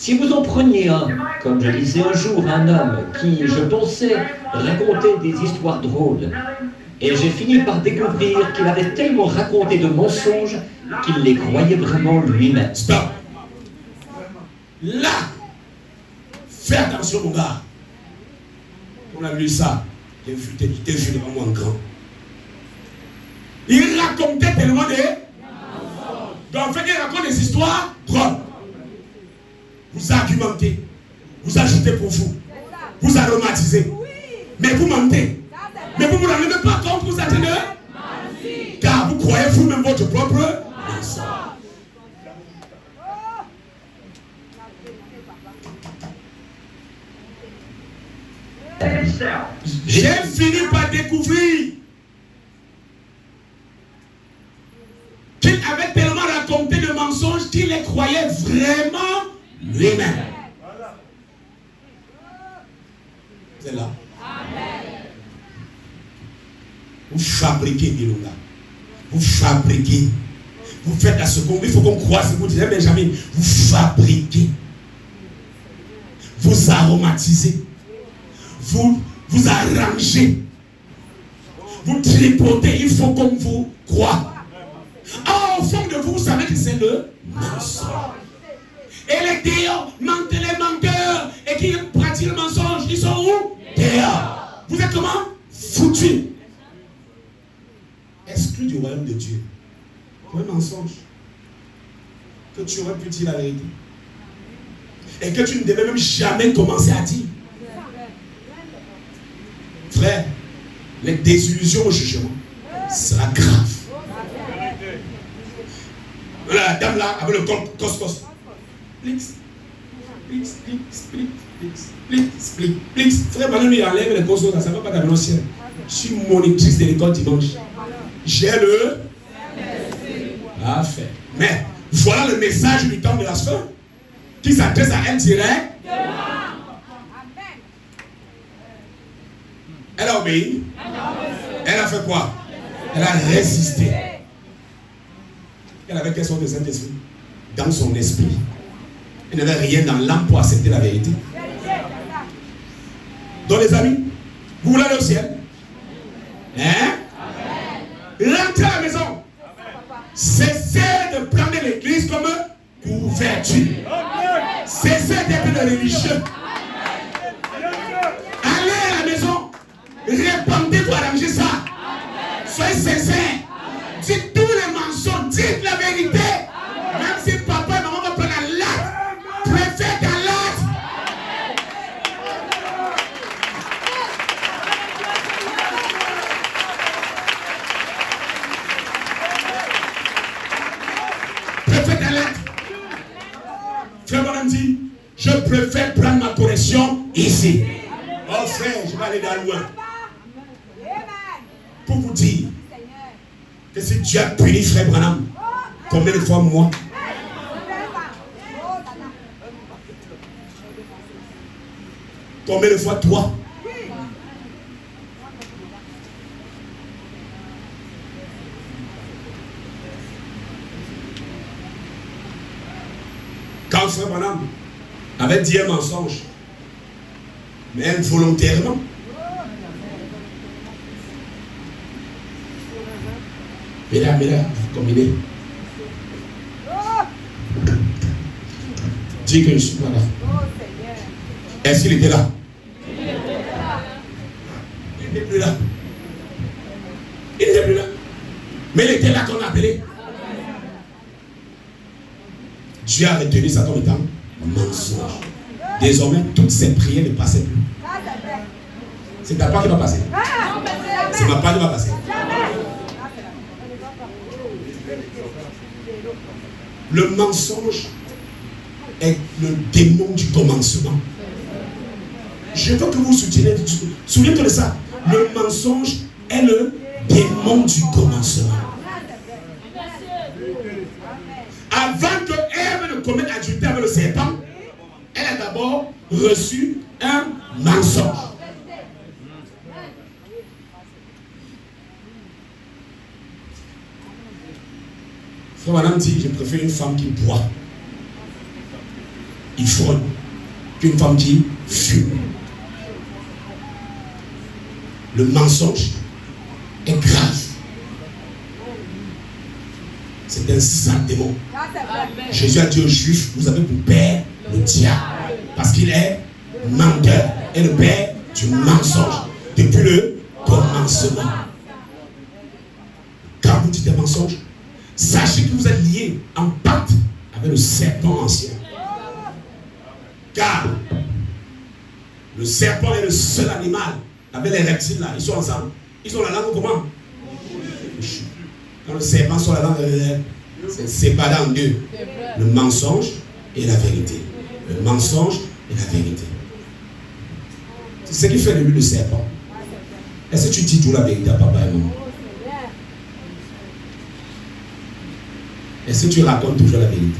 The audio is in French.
Si vous en preniez un, comme je disais un jour à un homme qui, je pensais, racontait des histoires drôles, et j'ai fini par découvrir qu'il avait tellement raconté de mensonges qu'il les croyait vraiment lui-même. Stop. Là, fais attention mon gars. On a lu ça. T'es vu devant moi en grand. Il racontait tellement de... Donc en fait, il raconte des histoires drôles. Vous argumentez. Vous ajoutez pour vous. Vous aromatisez. Mais vous mentez. Mais vous ne vous rendez pas compte que vous êtes de... Car vous croyez vous-même votre propre mensonge. J'ai fini par découvrir qu'il avait tellement raconté de mensonges qu'il les croyait vraiment lui-même. C'est là. Vous fabriquez, Milonga. Vous fabriquez. Vous faites la seconde. Il faut qu'on croie ce que vous dites, Benjamin. Vous fabriquez. Vous aromatisez. Vous arrangez. Vous tripotez. Il faut qu'on vous croie. Au fond de vous, vous savez que c'est le mensonge. Et les dehors, les menteurs, et qui pratiquent le mensonge, ils sont où? Dehors. Vous êtes comment? Foutus. Exclu du royaume de Dieu. Pour un mensonge. Que tu aurais pu dire la vérité. Et que tu ne devais même jamais commencer à dire. Frère, les désillusions au jugement sera grave. Voilà, la dame là, avec le cos. Plix. Frère, maintenant lui enlève les cos là, ça ne va pas t'amener au ciel. Je suis monitrice de l'école dimanche. J'ai le parfait. Mais voilà le message du temps de la sœur qui s'adresse à elle direct. Elle a obéi. Elle a fait quoi? Elle a résisté. Elle avait quelle sorte de Saint-Esprit? Dans son esprit. Elle n'avait rien dans l'âme pour accepter la vérité. Donc les amis, vous voulez aller au ciel? Hein? Rentrez à la maison. Cessez de prendre l'église comme couverture. Cessez d'être de religieux. Allez à la maison. Répandez pour arranger ça. Soyez sincères. Dites tous les mensonges. Dites la vérité. Même si papa et maman vont prendre la latte. Préfère ta latte. Préfère ta latte. Frère Bonhomme dit, je préfère prendre ma correction ici. Oh frère, je vais aller dans loin. Pour vous dire que si Dieu a puni frère Branham, combien de fois moi? Combien de fois toi? Quand frère Branham avait dit un mensonge, mais involontairement, mesdames, vous combinez. Dis que je suis pas là. Est-ce qu'il était là? Il n'était plus là. Il n'était plus là. Mais il était là qu'on appelait. Dieu a retenu ça comme étant mensonge. Désormais, toutes ces prières ne passaient plus. C'est ta part qui va passer. C'est ma part qui va passer. Le mensonge est le démon du commencement. Je veux que vous souvenez-vous de ça. Le mensonge est le démon du commencement. Avant que Ève ne commette adultère avec le serpent, elle a d'abord reçu un mensonge. Frère Madame dit, je préfère une femme qui boit. ivrogne qu'une femme qui fume. Le mensonge est grave. C'est un sale démon. Jésus a dit aux Juifs, vous avez pour père le diable, parce qu'il est menteur et le père du mensonge depuis le commencement. Quand vous dites un mensonge, sachez que vous êtes liés en pacte avec le serpent ancien. Car le serpent est le seul animal avec les reptiles là, ils sont ensemble. Ils ont la langue comment? Quand le serpent sur la langue, c'est séparé en deux. Le mensonge et la vérité. Le mensonge et la vérité. C'est ce qui fait de lui le serpent. Est-ce que tu dis toujours la vérité à papa et maman? Est-ce que tu racontes toujours la vérité?